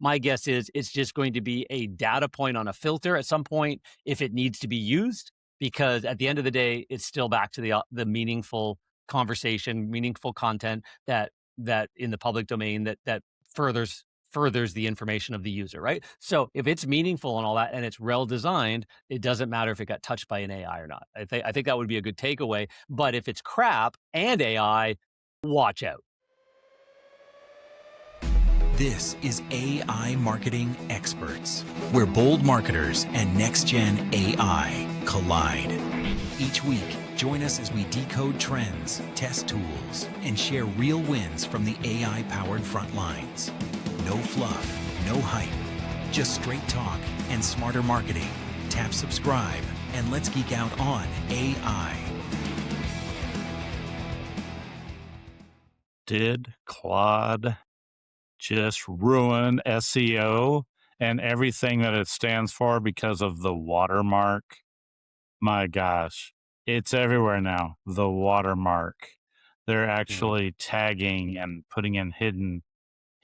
My guess is it's just going to be a data point on a filter at some point if it needs to be used, because at the end of the day, it's still back to the meaningful conversation, meaningful content that in the public domain that furthers the information of the user, right? So if it's meaningful and all that, and it's well designed, it doesn't matter if it got touched by an AI or not. I think that would be a good takeaway. But if it's crap and AI, watch out. This is AI Marketing Experts, where bold marketers and next-gen AI collide. Each week, join us as we decode trends, test tools, and share real wins from the AI-powered front lines. No fluff, no hype, just straight talk and smarter marketing. Tap subscribe and let's geek out on AI. Did Claude just ruin SEO and everything that it stands for because of the watermark? My gosh, it's everywhere now. The watermark. They're actually tagging and putting in hidden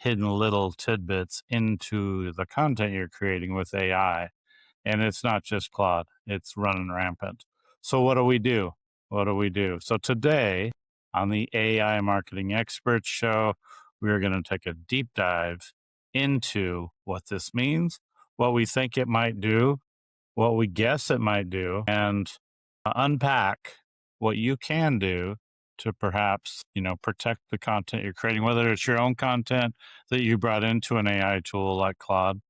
little tidbits into the content you're creating with AI. And it's not just Claude, it's running rampant. So what do we do? So today on the AI Marketing Experts Show, we're going to take a deep dive into what this means, what we think it might do, what we guess it might do, and unpack what you can do to perhaps, protect the content you're creating, whether it's your own content that you brought into an AI tool like Claude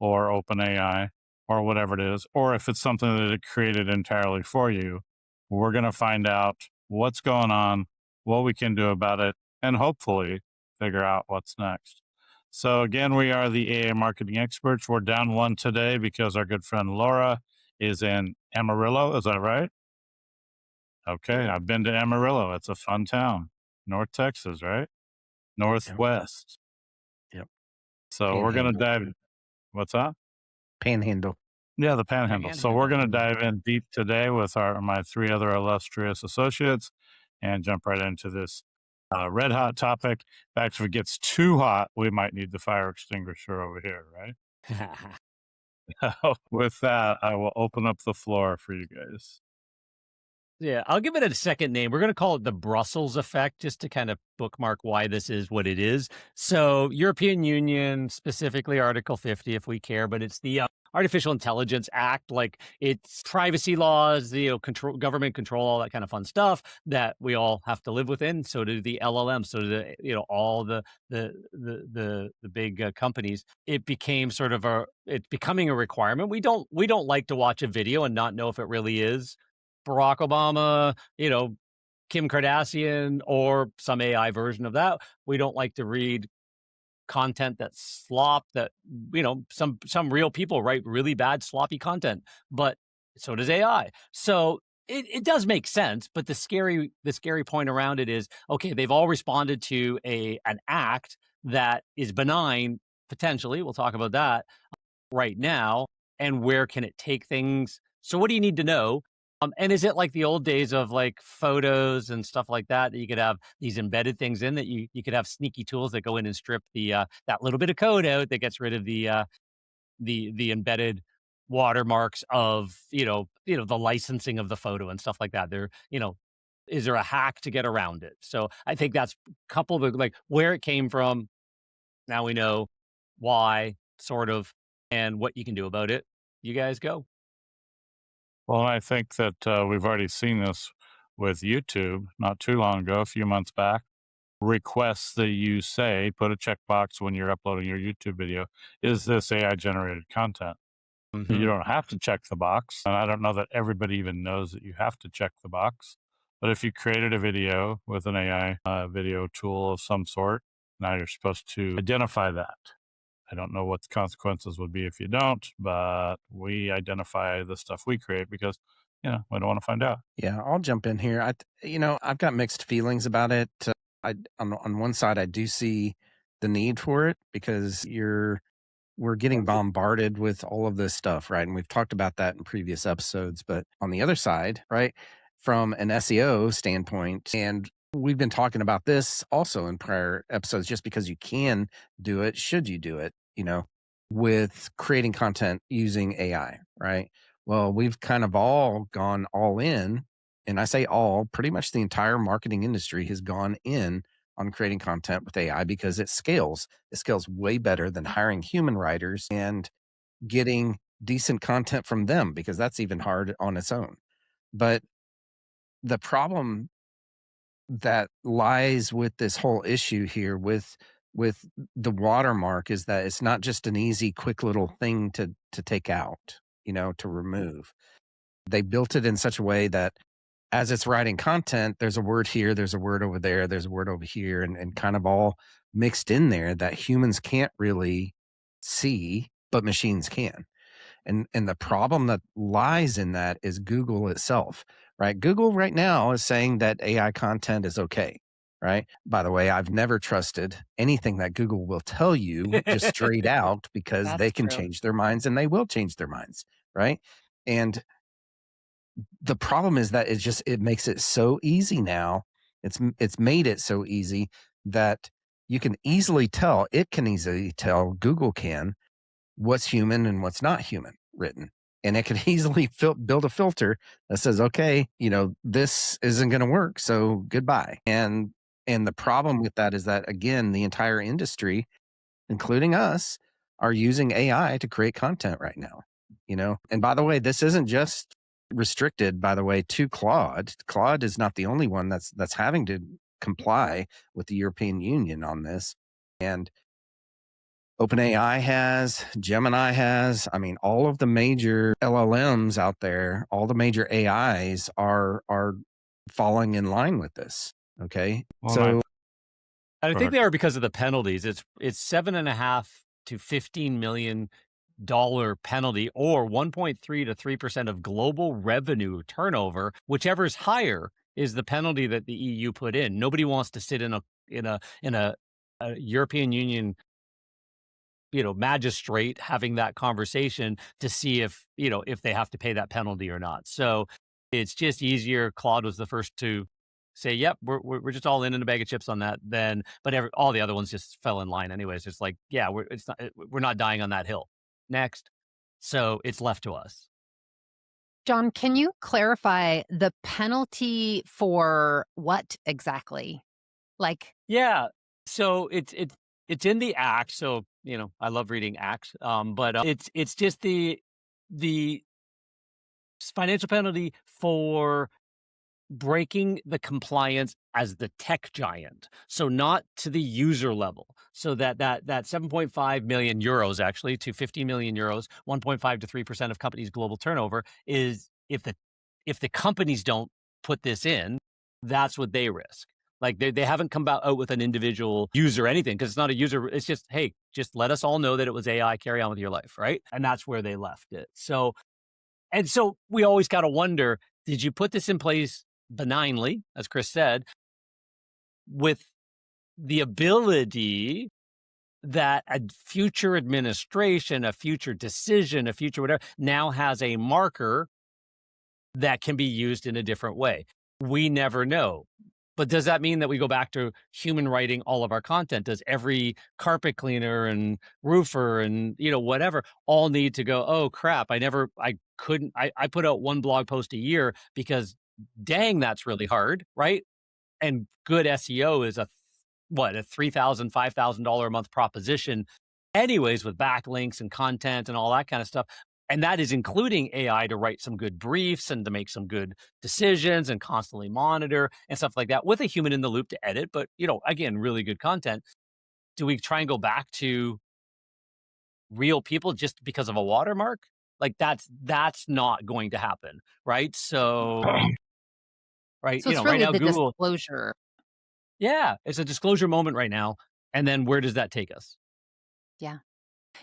or OpenAI or whatever it is, or if it's something that it created entirely for you. We're going to find out what's going on, what we can do about it, and hopefully figure out what's next. So again, we are the AI Marketing Experts. We're down one today because our good friend Laura is in Amarillo. Is that right? Okay, I've been to Amarillo. It's a fun town. North Texas, right? Northwest. Yep. So we're going to dive. What's that? Panhandle. Yeah, the Panhandle. So we're going to dive in deep today with my three other illustrious associates and jump right into this red hot topic. In fact, if it gets too hot, we might need the fire extinguisher over here, right? With that, I will open up the floor for you guys. Yeah, I'll give it a second name. We're going to call it the Brussels effect, just to kind of bookmark why this is what it is. So European Union, specifically Article 50, if we care, but it's the Artificial Intelligence Act, like it's privacy laws, control, government control, all that kind of fun stuff that we all have to live within. So do the LLM, so do all the big companies. It became it's becoming a requirement. We don't like to watch a video and not know if it really is Barack Obama, Kim Kardashian, or some AI version of that. We don't like to read content that's slop, that, some real people write really bad, sloppy content, but so does AI. So it does make sense, but the scary point around it is, okay, they've all responded to an act that is benign, potentially. We'll talk about that right now. And where can it take things? So what do you need to know? And is it like the old days of like photos and stuff like that you could have these embedded things in, that you could have sneaky tools that go in and strip that little bit of code out that gets rid of the embedded watermarks of the licensing of the photo and stuff like that. Is there a hack to get around it? So I think that's coupled with like where it came from. Now we know why, sort of, and what you can do about it. You guys go. Well, I think that we've already seen this with YouTube not too long ago, a few months back. Requests that you say, put a checkbox when you're uploading your YouTube video. Is this AI generated content? Mm-hmm. You don't have to check the box. And I don't know that everybody even knows that you have to check the box. But if you created a video with an AI video tool of some sort, now you're supposed to identify that. I don't know what the consequences would be if you don't, but we identify the stuff we create because, we don't want to find out. Yeah, I'll jump in here. I've got mixed feelings about it. On one side, I do see the need for it because we're getting bombarded with all of this stuff, right? And we've talked about that in previous episodes. But on the other side, right, from an SEO standpoint, and we've been talking about this also in prior episodes, just because you can do it, should you do it? you know, with creating content using AI, right? Well, we've kind of all gone all in. And I say all, pretty much the entire marketing industry has gone in on creating content with AI because it scales. It scales way better than hiring human writers and getting decent content from them because that's even hard on its own. But the problem that lies with this whole issue here with the watermark is that it's not just an easy quick little thing to take out, to remove. They built it in such a way that as it's writing content, there's a word here, there's a word over there, there's a word over here, and kind of all mixed in there that humans can't really see, but machines can. And the problem that lies in that is Google itself, right? Google right now is saying that AI content is okay, right? By the way, I've never trusted anything that Google will tell you just straight out because they That's can true. change their minds and they will change their minds, right? And the problem is that it makes it so easy now. It's made it so easy that you can easily tell, it can easily tell, Google can, what's human and what's not human written. And it could easily build a filter that says, okay, this isn't going to work. So goodbye. And the problem with that is that, again, the entire industry, including us, are using AI to create content right now. And by the way, this isn't just restricted, by the way, to Claude. Claude is not the only one that's having to comply with the European Union on this. And OpenAI has, Gemini has, I mean, all of the major LLMs out there, all the major AIs are falling in line with this. Okay. Well, So And I Go think ahead. they are because of the penalties. It's $7.5 to $15 million penalty, or 1.3 to 3% of global revenue turnover. Whichever is higher is the penalty that the EU put in. Nobody wants to sit in a European Union magistrate having that conversation to see if they have to pay that penalty or not. So it's just easier. Claude was the first to say, "Yep, we're just all in a bag of chips on that." Then, but all the other ones just fell in line anyways. It's like, yeah, we're not dying on that hill. Next, so it's left to us. John, can you clarify the penalty for what exactly? Like, Yeah. So it's in the act. So I love reading acts. But it's just the financial penalty for breaking the compliance as the tech giant. So not to the user level. So that 7.5 million euros actually to 50 million euros, 1.5 to 3% of companies' global turnover is if the companies don't put this in, that's what they risk. Like they haven't come out with an individual user or anything because it's not a user. It's just, hey, just let us all know that it was AI. Carry on with your life, right? And that's where they left it. So we always got to wonder, did you put this in place benignly, as Chris said, with the ability that a future administration, a future decision, a future whatever now has a marker that can be used in a different way? We never know. But does that mean that we go back to human writing all of our content? Does every carpet cleaner and roofer and whatever all need to go, oh crap, I put out one blog post a year because dang, that's really hard, right? And good SEO is a $3,000, $5,000 a month proposition anyways, with backlinks and content and all that kind of stuff. And that is including AI to write some good briefs and to make some good decisions and constantly monitor and stuff like that with a human in the loop to edit. But, again, really good content. Do we try and go back to real people just because of a watermark? Like that's not going to happen. Right. So, right. so it's Right really now, the Google, disclosure. yeah, it's a disclosure moment right now. And then where does that take us? Yeah.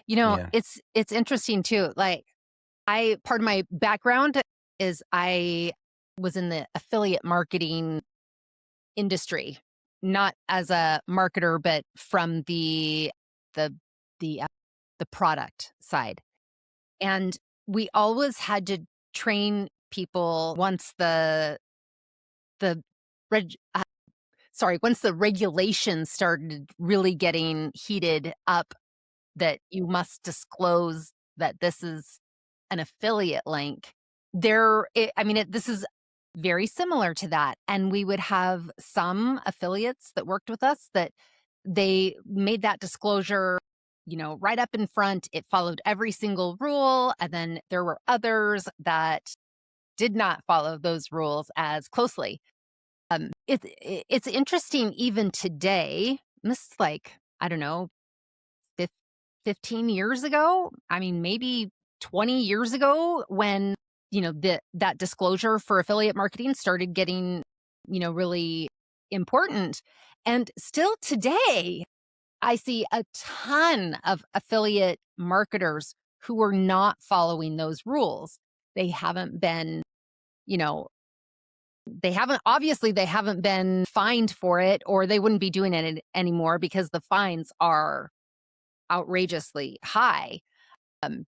yeah, It's interesting too. Like, part of my background is I was in the affiliate marketing industry, not as a marketer, but from the the uh, the product side. And we always had to train people the reg, once the regulations started really getting heated up that you must disclose that this is an affiliate link. This is very similar to that. And we would have some affiliates that worked with us that they made that disclosure, right up in front. It followed every single rule. And then there were others that did not follow those rules as closely. It's interesting even today. This is like, I don't know, 15 years ago. I mean, maybe 20 years ago when, that disclosure for affiliate marketing started getting, really important. And still today, I see a ton of affiliate marketers who are not following those rules. They haven't been, you know, they haven't been fined for it, or they wouldn't be doing it anymore because the fines are outrageously high. Um,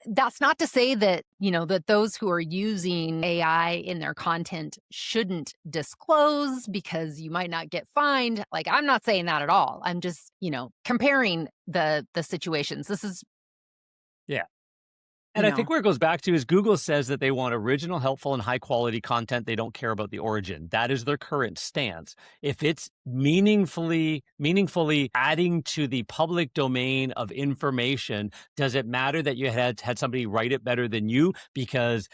that's not to say that, that those who are using AI in their content shouldn't disclose because you might not get fined. Like, I'm not saying that at all. I'm just, comparing the situations. This is, Yeah. you And I know, think where it goes back to is Google says that they want original, helpful, and high quality content. They don't care about the origin. That is their current stance. If it's meaningfully adding to the public domain of information, does it matter that you had somebody write it better than you? Because,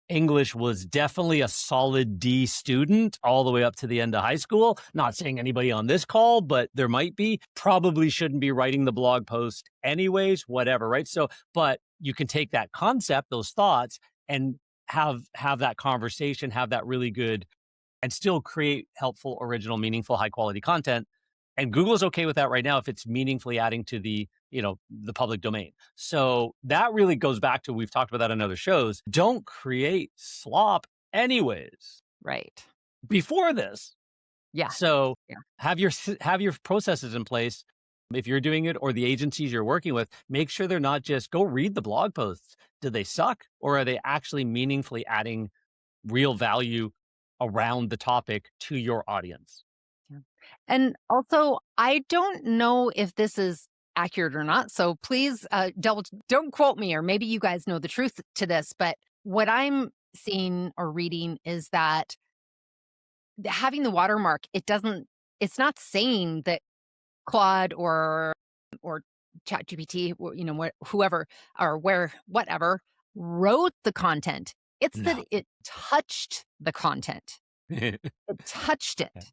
English was definitely a solid D student all the way up to the end of high school. Not saying anybody on this call, but there might be. Probably shouldn't be writing the blog post anyways, whatever, right? So, but you can take that concept, those thoughts, and have that conversation, have that really good, and still create helpful, original, meaningful, high quality content. And Google's okay with that right now if it's meaningfully adding to the the public domain. So that really goes back to, we've talked about that in other shows. Don't create slop anyways right. before this. Yeah. So Yeah. have your processes in place. If you're doing it, or the agencies you're working with, make sure they're not just go read the blog posts. Do they suck, or are they actually meaningfully adding real value around the topic to your audience? Yeah. And also, I don't know if this is accurate or not. So please don't quote me, or maybe you guys know the truth to this. But what I'm seeing or reading is that having the watermark, it's not saying that Claude or ChatGPT, whoever or whatever wrote the content. It's that No. it touched the content. Yeah. It touched it.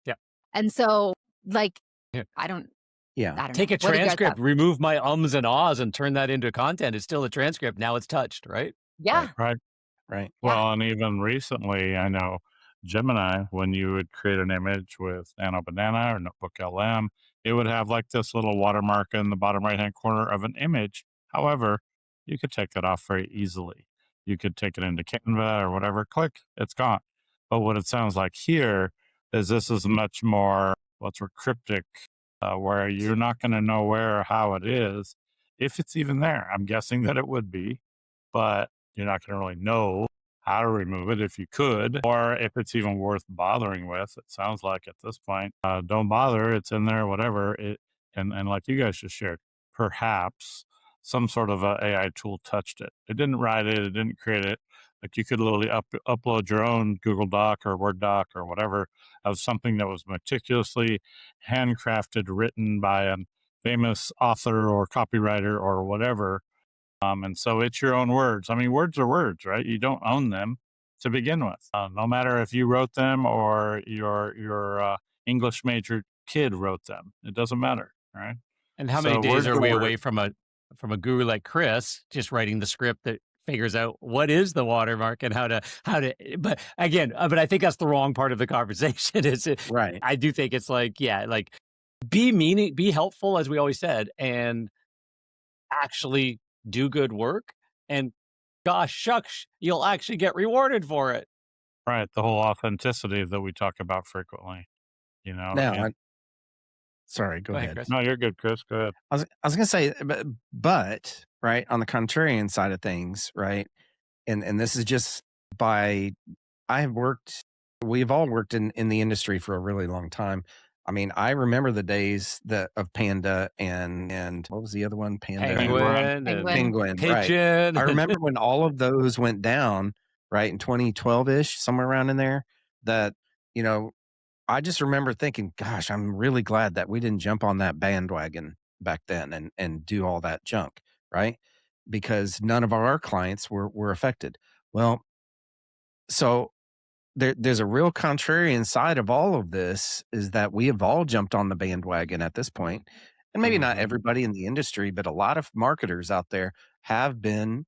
Yeah. And so, like, Yeah. I don't Yeah. Take know. a What do you guys transcript, have? remove my ums and ahs, and turn that into content. It's still a transcript. Now it's touched, right? Yeah. Right. Right. Yeah. Well, and even recently, I know Gemini, when you would create an image with Nano Banana or Notebook LM, it would have like this little watermark in the bottom right hand corner of an image. However, you could take that off very easily. You could take it into Canva or whatever, click, it's gone. But what it sounds like here is this is much more what's cryptic, where you're not going to know where or how it is, if it's even there. I'm guessing that it would be, but you're not going to really know how to remove it if you could, or if it's even worth bothering with. It sounds like at this point, don't bother. It's in there, whatever. And like you guys just shared, perhaps some sort of a AI tool touched it. It didn't write it. It didn't create it. Like you could literally upload your own Google Doc or Word doc or whatever of something that was meticulously handcrafted, written by a famous author or copywriter or whatever. And so it's your own words. I mean, words are words, right? You don't own them to begin with. No matter if you wrote them or your English major kid wrote them, it doesn't matter, right? And how many So days words are are we words. away from a guru like Chris just writing the script that figures out what is the watermark and how to but again, but I think that's the wrong part of the conversation. Right. I do think it's like, yeah, like be helpful, as we always said, and actually do good work, and gosh shucks, you'll actually get rewarded for it. Right. The whole authenticity that we talk about frequently, Now, and sorry, go Go ahead, ahead. Chris. no, you're good, Chris. Go ahead. I was going to say, but right on the contrarian side of things, right, and this is just by I have worked. We've all worked in the industry for a really long time. I mean, I remember the days of Panda and what was the other one? Panda and Penguin and Penguin. Penguin, right. Pigeon. I remember when all of those went down, right, in 2012-ish, somewhere around in there, that, you know, I just remember thinking, gosh, I'm really glad that we didn't jump on that bandwagon back then and do all that junk, right? Because none of our clients were affected. Well, so there's a real contrarian side of all of this is that we have all jumped on the bandwagon at this point, and maybe not Mhm. everybody in the industry, but a lot of marketers out there have been,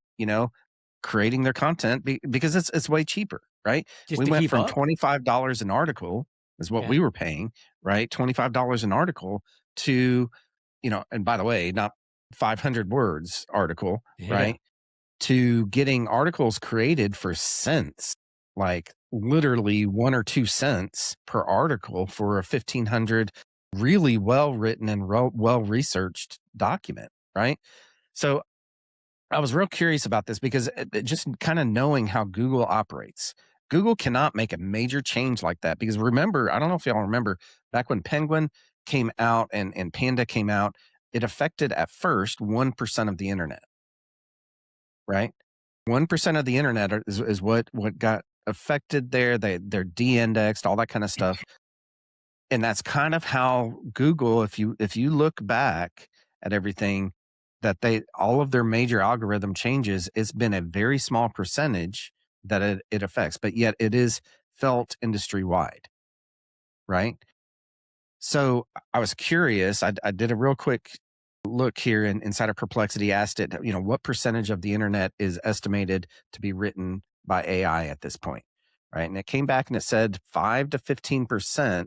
creating their content because it's way cheaper, right? Just We to went keep from up. $25 an article is what Yeah. we were paying, right? $25 an article to, and by the way, not 500 words article, Yeah. right? To getting articles created for cents, like literally 1 or 2 cents per article for a 1,500 really well written and well researched document, right? So I was real curious about this because just kind of knowing how Google operates. Google cannot make a major change like that because remember, I don't know if y'all remember back when Penguin came out and Panda came out, it affected at first 1% of the internet, right? 1% of the internet is what got affected there. They're de-indexed, all that kind of stuff. And that's kind of how Google, if you look back at everything that all of their major algorithm changes, it's been a very small percentage that it affects, but yet it is felt industry wide, right? So I was curious. I did a real quick look here inside of Perplexity, asked it, what percentage of the internet is estimated to be written by AI at this point, right? And it came back and it said 5 to 15%,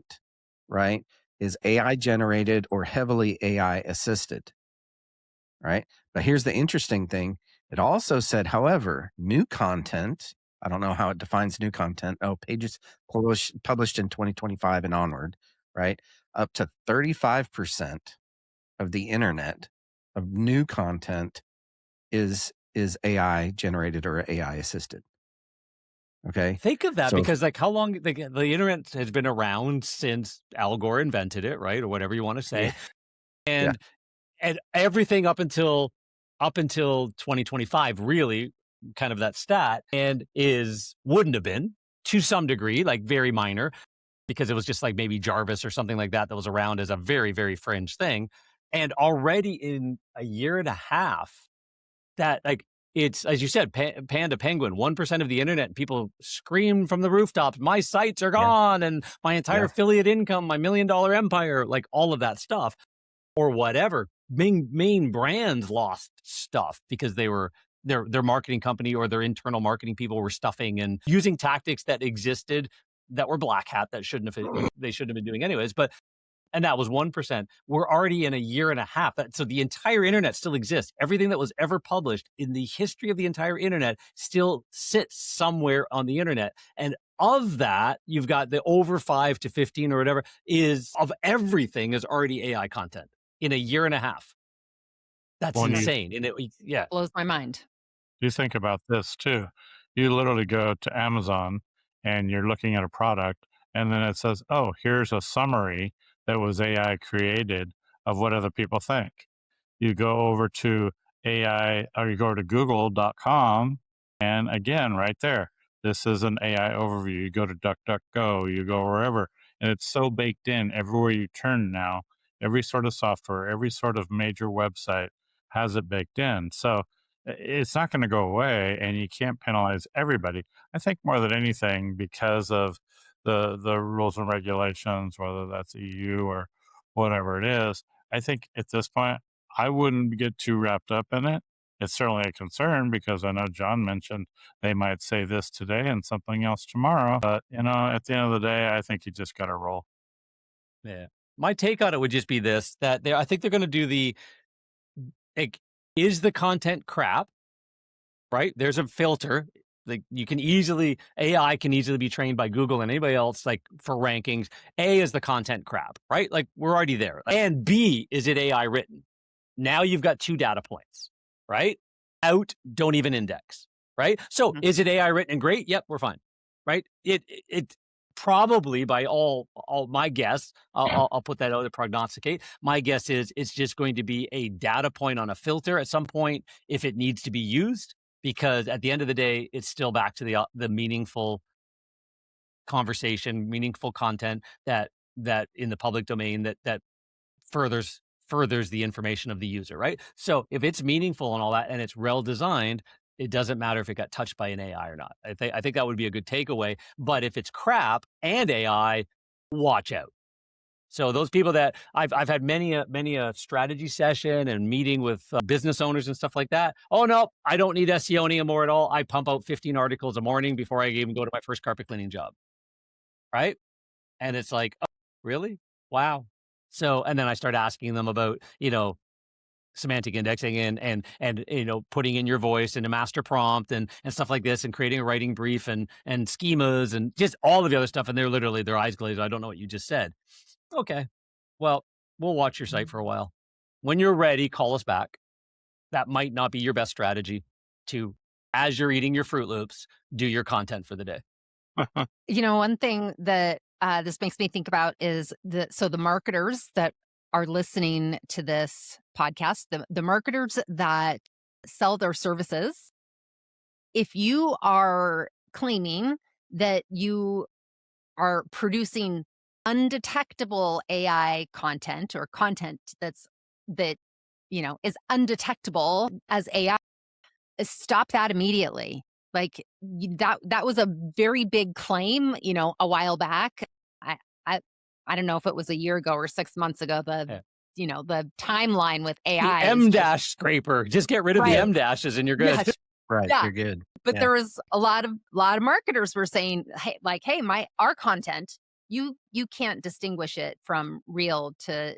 right, is AI generated or heavily AI assisted, right? But here's the interesting thing. It also said, however, new content, I don't know how it defines new content. Oh, pages published in 2025 and onward, right? Up to 35% of the internet of new content is AI generated or AI assisted. Okay. Think of that So because, like, how long the internet has been around since Al Gore invented it, right? Or whatever you want to yeah, say. yeah, And everything up until 2025, really, kind of that stat, and wouldn't have been to some degree, like very minor, because it was just like maybe Jarvis or something like that was around as a very, very fringe thing. And already in a year and a half, that like it's as you said, Panda Penguin, 1% of the internet, and people scream from the rooftops, "My sites are yeah, gone, and my entire yeah, affiliate income, my $1 million empire," like all of that stuff or whatever. Main brands lost stuff because their marketing company or their internal marketing people were stuffing and using tactics that existed that were black hat that they shouldn't have been doing anyways. But and that was 1%. We're already in a year and a half. So the entire internet still exists. Everything that was ever published in the history of the entire internet still sits somewhere on the internet. And of that, you've got the over 5 to 15 or whatever is of everything is already AI content in a year and a half. That's When you insane. And yeah. Blows my mind. you think about this too, you literally go to Amazon and you're looking at a product, and then it says, "Oh, here's a summary that was AI created of what other people think." You go over to AI or you go to google.com, and again, right there, this is an AI overview. You go to DuckDuckGo, you go wherever, and it's so baked in everywhere you turn now. Every sort of software, every sort of major website has it baked in. So it's not going to go away, and you can't penalize everybody. I think more than anything, because of the rules and regulations, whether that's EU or whatever it is, I think at this point I wouldn't get too wrapped up in it. It's certainly a concern because I know John mentioned they might say this today and something else tomorrow. But at the end of the day, I think you just got to roll. Yeah. My take on it would just be this, that I think they're going to do like, is the content crap? Right? There's a filter. Like AI can easily be trained by Google and anybody else, like for rankings. A is the content crap, right? Like we're already there. And B, is it AI written? Now you've got 2 data points, right? Out, don't even index, right? So Mhm. is it AI written and great? Yep, we're fine, right? It probably by all my guess, I'll put that out to prognosticate. My guess is it's just going to be a data point on a filter at some point if it needs to be used, because at the end of the day, it's still back to the meaningful conversation, meaningful content that in the public domain that furthers the information of the user, right? So if it's meaningful and all that, and it's well designed, it doesn't matter if it got touched by an AI or not. I think that would be a good takeaway. But if it's crap and AI, watch out. So those people that I've had many a strategy session and meeting with business owners and stuff like that. Oh no, I don't need SEO anymore at all. I pump out 15 articles a morning before I even go to my first carpet cleaning job, right? And it's like, oh, really? Wow. So, and then I start asking them about, semantic indexing and putting in your voice in a master prompt and stuff like this, and creating a writing brief and schemas and just all of the other stuff. And they're literally, their eyes glazed. I don't know what you just said. Okay. Well, we'll watch your site for a while. When you're ready, call us back. That might not be your best strategy to, as you're eating your Fruit Loops, do your content for the day. One thing that this makes me think about is the marketers that are listening to this podcast, the marketers that sell their services. If you are claiming that you are producing undetectable AI content, or content that is undetectable as AI, stop that immediately. Like that was a very big claim, a while back. I don't know if it was a year ago or 6 months ago. The timeline with AI. The M- scraper. Just get rid of the M dashes and you're good. Yeah, Right. Yeah. You're good. But Yeah. there was a lot of marketers were saying, hey, our content, you can't distinguish it from real to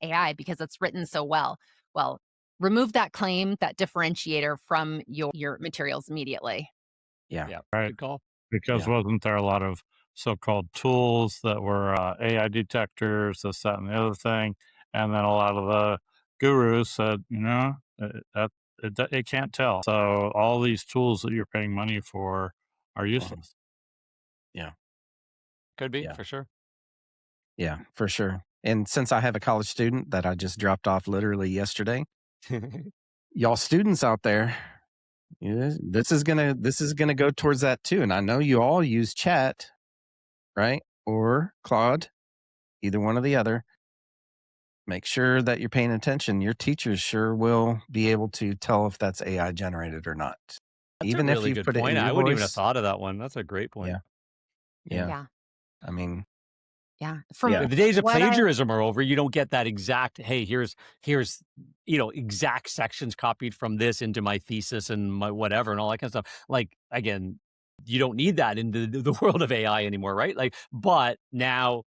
AI because it's written so well. Well, remove that claim, that differentiator from your materials immediately. Yeah. Right. Good call. Because Yeah. wasn't there a lot of so-called tools that were AI detectors, this, that, and the other thing? And then a lot of the gurus said, it can't tell. So all these tools that you're paying money for are useless. Could be, Yeah. for sure. Yeah, for sure. And since I have a college student that I just dropped off literally yesterday, y'all students out there, this is gonna go towards that too. And I know you all use Chat, right? Or Claude, either one or the other. Make sure that you're paying attention. Your teachers sure will be able to tell if that's AI generated or not. That's Even a if really you good put it in point. your I wouldn't even have voice. thought of that one. That's a great point. Yeah. Yeah. I mean, From Yeah. The days of what I- plagiarism are over. You don't get that exact, hey, here's exact sections copied from this into my thesis and my whatever and all that kind of stuff. Like, again, you don't need that in the world of AI anymore, right? Like, but now,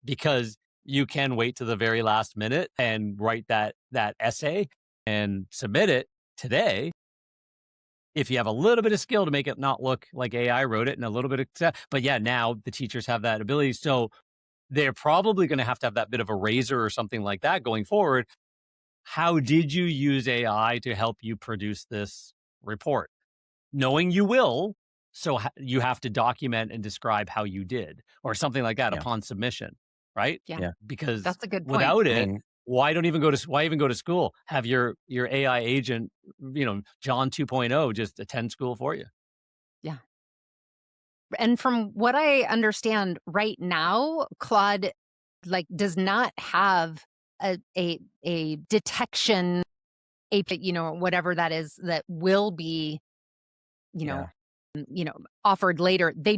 because you can wait to the very last minute and write that essay and submit it today, if you have a little bit of skill to make it not look like AI wrote it, and a little bit of, but yeah, now the teachers have that ability. So they're probably going to have that bit of a razor or something like that going forward. How did you use AI to help you produce this report? Knowing you will, so you have to document and describe how you did, or something like that Yeah. upon submission, right? Yeah. Because That's a good point. without I it, mean, why even go to school? Have your AI agent, John 2.0, just attend school for you. And from what I understand right now, Claude does not have a detection API, whatever that is, that will be, Yeah. offered later. They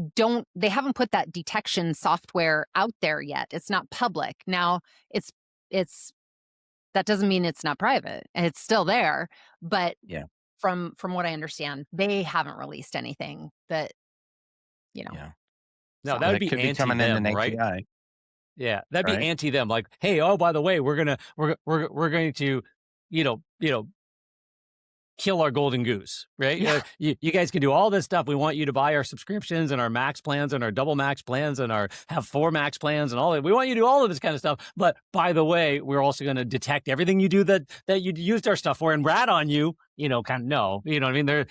haven't put that detection software out there yet. It's not public. Now it's that doesn't mean it's not private. It's still there, but Yeah. from what I understand, they haven't released anything that Yeah. No, So- that would it be could be anti coming in them, an right? API. Yeah, that'd be Right. anti them. Like, hey, oh, by the way, we're going to, kill our golden goose, right? Yeah. You guys can do all this stuff. We want you to buy our subscriptions and our max plans and our double max plans and our have 4 max plans and all that. We want you to do all of this kind of stuff. But by the way, we're also going to detect everything you do that you used our stuff for and rat on you. Kind of no, you know what I mean?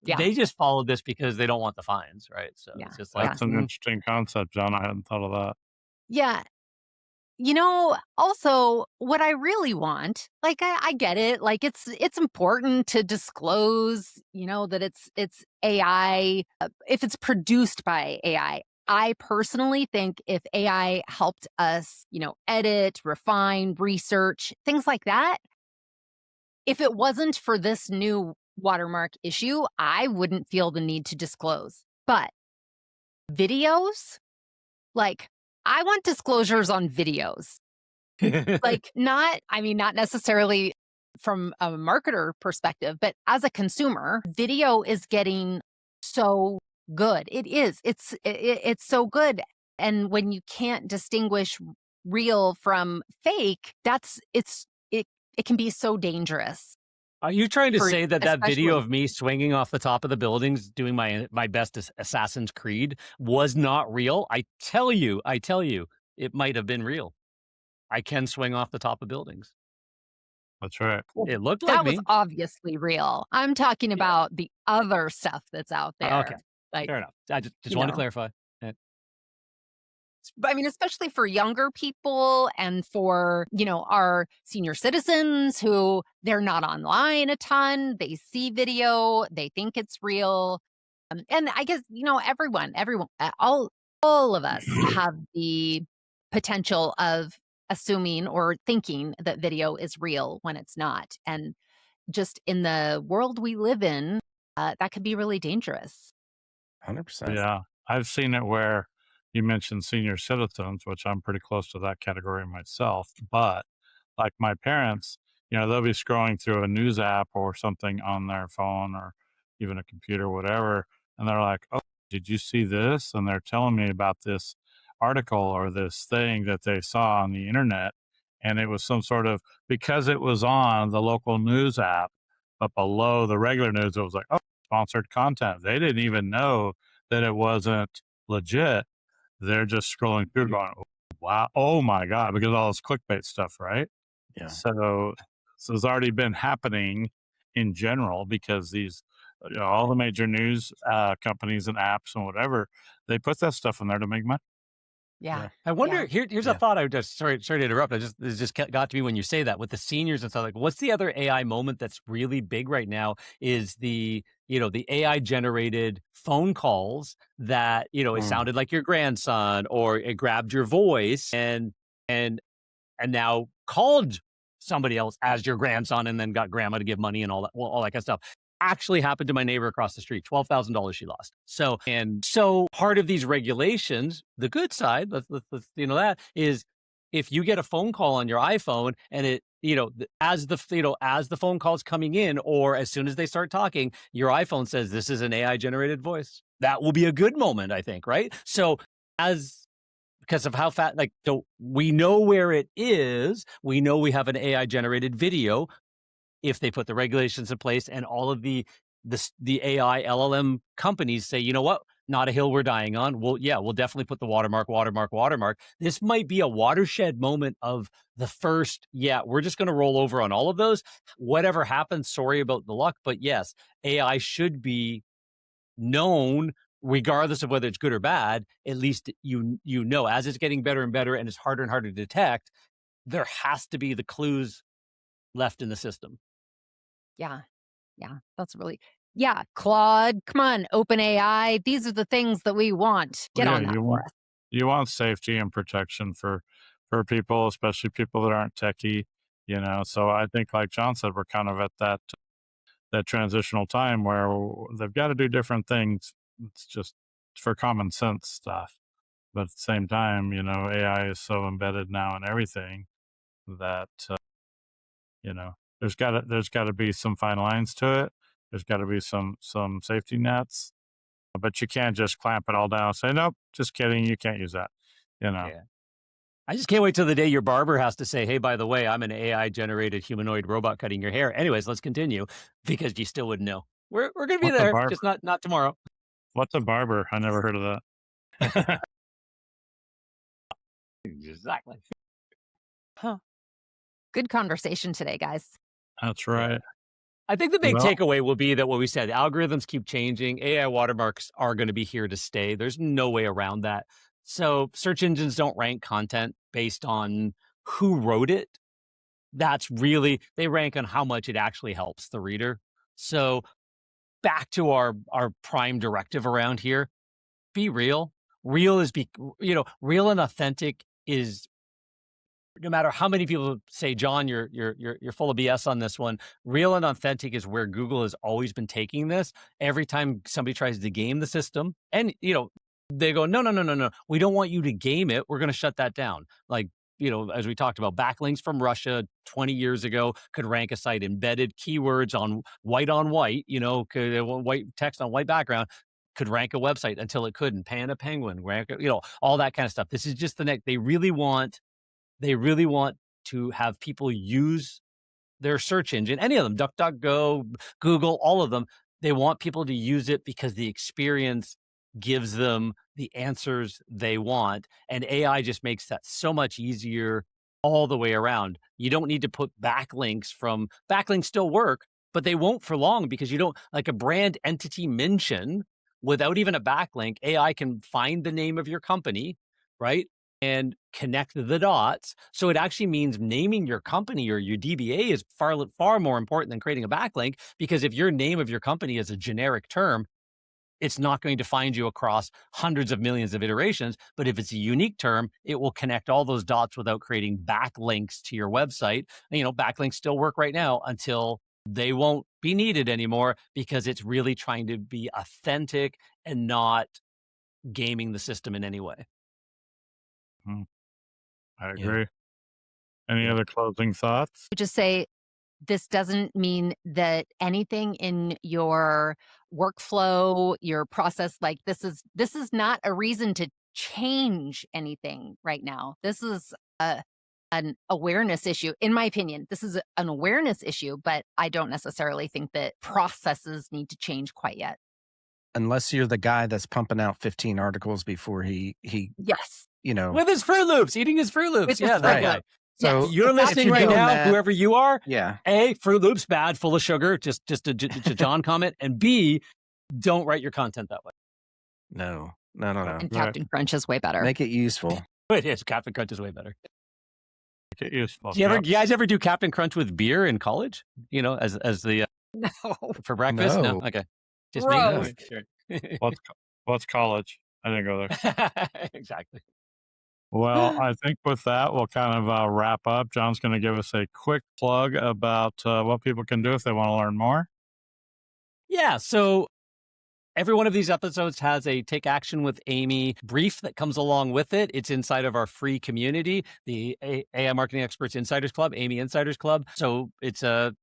Yeah. They just followed this because they don't want the fines, right? So Yeah. it's just like, That's an interesting concept, John. I hadn't thought of that. Yeah. Also what I really want, like I get it, like it's important to disclose, that it's AI, if it's produced by AI. I personally think if AI helped us, edit, refine, research, things like that, if it wasn't for this new watermark issue, I wouldn't feel the need to disclose. But videos, like I want disclosures on videos. Like not necessarily from a marketer perspective, but as a consumer, video is getting so good. It is. It's so good. And when you can't distinguish real from fake, it can be so dangerous. are you trying to For say that video especially of me swinging off the top of the buildings doing my best Assassin's Creed was not real? I tell you, it might have been real. I can swing off the top of buildings. That's right. It looked like that was me. obviously real. I'm talking about the other stuff that's out Okay, there. Like, fair enough. I just you wanted to know. clarify. Yeah. Especially for younger people and for, our senior citizens who they're not online a ton. They see video, they think it's real. And I guess, everyone, all of us have the potential of assuming or thinking that video is real when it's not. And just in the world we live in, that could be really dangerous. 100%. Yeah. I've seen it where you mentioned senior citizens, which I'm pretty close to that category myself. But like my parents, they'll be scrolling through a news app or something on their phone or even a computer, whatever. And they're like, oh, did you see this? And they're telling me about this article or this thing that they saw on the internet. And it was some sort of, because it was on the local news app, but below the regular news, it was like, oh, sponsored content. They didn't even know that it wasn't legit. They're just scrolling through going, "Oh, wow, oh my God," because all this clickbait stuff, right? Yeah. So it's already been happening in general because these, all the major news companies and apps and whatever, they put that stuff in there to make money. Yeah. I wonder. Yeah. Here's a Yeah. thought. I just sorry to interrupt. It just got to me when you say that with the seniors and stuff. Like, what's the other AI moment that's really big right now? Is the the AI generated phone calls that it Mm. sounded like your grandson or it grabbed your voice and now called somebody else as your grandson and then got grandma to give money and all that kind of stuff. Actually happened to my neighbor across the street. $12,000 she lost. So part of these regulations, the good side, let's that is if you get a phone call on your iPhone and it as the phone call's coming in or as soon as they start talking, your iPhone says this is an AI generated voice. That will be a good moment, I think, right? So as because of how fast, so we know where it is. We know we have an AI generated video. If they put the regulations in place and all of the AI LLM companies say, you know what, not a hill we're dying on. We'll definitely put the watermark. This might be a watershed moment of the first. Yeah, we're just going to roll over on all of those. Whatever happens, sorry about the luck, but yes, AI should be known regardless of whether it's good or bad. At least as it's getting better and better and it's harder and harder to detect, there has to be the clues left in the system. Yeah. Yeah. Yeah. Claude, come on, OpenAI. These are the things that we want. Get Yeah, on that for us. you want safety and protection for people, especially people that aren't techie. So I think, like John said, we're kind of at that transitional time where they've got to do different things. It's just for common sense stuff. But at the same time, AI is so embedded now in everything that there's got to be some fine lines to it. There's got to be some safety nets, but you can't just clamp it all down and say, nope, just kidding, you can't use that. Yeah. I just can't wait till the day your barber has to say, hey, by the way, I'm an AI generated humanoid robot cutting your hair. Anyways, let's continue because you still wouldn't know. We're going to be What's a there, barber? just not tomorrow. What's a barber? I never heard of that. Exactly. Good conversation today, guys. That's right. I think the big Well- takeaway will be that what we said, algorithms keep changing. AI watermarks are going to be here to stay. There's no way around that. So search engines don't rank content based on who wrote it. That's really, they rank on how much it actually helps the reader. So back to our prime directive around here, be real. Real is, real and authentic is, no matter how many people say, John, you're full of BS on this one. Real and authentic is where Google has always been taking this. Every time somebody tries to game the system, and they go, no. We don't want you to game it. We're going to shut that down. Like, as we talked about, backlinks from Russia 20 years ago could rank a site. Embedded keywords on white, white text on white background could rank a website until it couldn't. Panda Penguin, rank, all that kind of stuff. This is just the next. They really want to have people use their search engine, any of them, DuckDuckGo, Google, all of them. They want people to use it because the experience gives them the answers they want. And AI just makes that so much easier all the way around. You don't need to put backlinks still work, but they won't for long because you don't, like a brand entity mention without even a backlink, AI can find the name of your company, right? And connect the dots. So it actually means naming your company or your DBA is far more important than creating a backlink, because if your name of your company is a generic term, it's not going to find you across hundreds of millions of iterations. But if it's a unique term, it will connect all those dots without creating backlinks to your website. And, backlinks still work right now until they won't be needed anymore, because it's really trying to be authentic and not gaming the system in any way. I agree. Any other closing thoughts? Just say, this doesn't mean that anything in your workflow, your process, like this is not a reason to change anything right now. This is an awareness issue, in my opinion. This is an awareness issue, but I don't necessarily think that processes need to change quite yet. Unless you're the guy that's pumping out 15 articles before he Yes. With his Fruit Loops, eating his Fruit Loops. With Yeah, his that Fruit guy. Loops. So Yes. You're listening right doing now, that- whoever you are. Yeah. A, Fruit Loops, bad, full of sugar, just a John comment. And B, don't write your content that way. No. And Captain Crunch is way better. Make it useful. It is. Captain Crunch is way better. Get useful. Do you guys ever do Captain Crunch with beer in college? As the No. for breakfast? No. No. Okay. Just Gross. me. What's college? I didn't go there. Exactly. Well, I think with that, we'll kind of wrap up. John's going to give us a quick plug about what people can do if they want to learn more. Yeah. So every one of these episodes has a Take Action with Amy brief that comes along with it. It's inside of our free community, the AI Marketing Experts Insiders Club, Amy Insiders Club. So it's a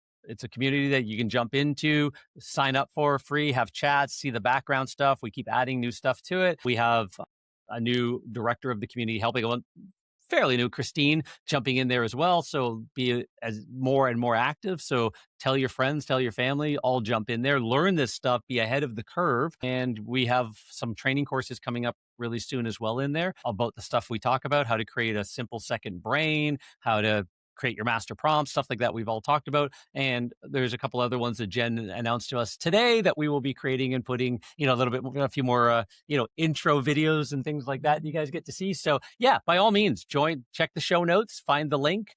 community that you can jump into, sign up for free, have chats, see the background stuff. We keep adding new stuff to it. We have a new director of the community helping, fairly new, Christine, jumping in there as well. So be as more and more active. So tell your friends, tell your family, all jump in there, learn this stuff, be ahead of the curve. And we have some training courses coming up really soon as well in there about the stuff we talk about, how to create a simple second brain, how to create your master prompts, stuff like that we've all talked about. And there's a couple other ones that Jen announced to us today that we will be creating and putting, a few more, intro videos and things like that you guys get to see. So yeah, by all means, check the show notes, find the link.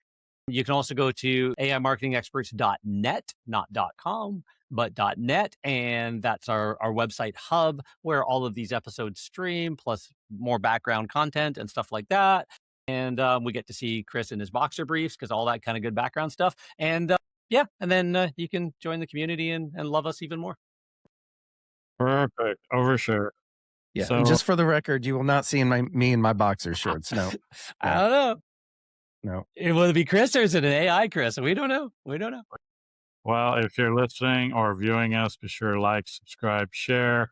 You can also go to aimarketingexperts.net, not .com, but .net. And that's our website hub where all of these episodes stream, plus more background content and stuff like that. And we get to see Chris in his boxer briefs, because all that kind of good background stuff. And and then you can join the community and love us even more. Perfect. Overshare. Yeah. So- And just for the record, you will not see me in my boxer shorts. No. I don't know. No. Will it be Chris or is it an AI Chris? We don't know. Well, if you're listening or viewing us, be sure to like, subscribe, share,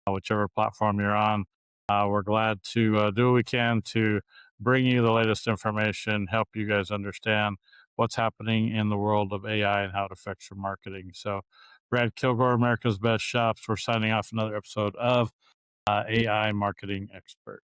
whichever platform you're on. We're glad to do what we can to bring you the latest information, help you guys understand what's happening in the world of AI and how it affects your marketing. So, Brad Kilgore, America's Best Shops, we're signing off another episode of AI Marketing Experts.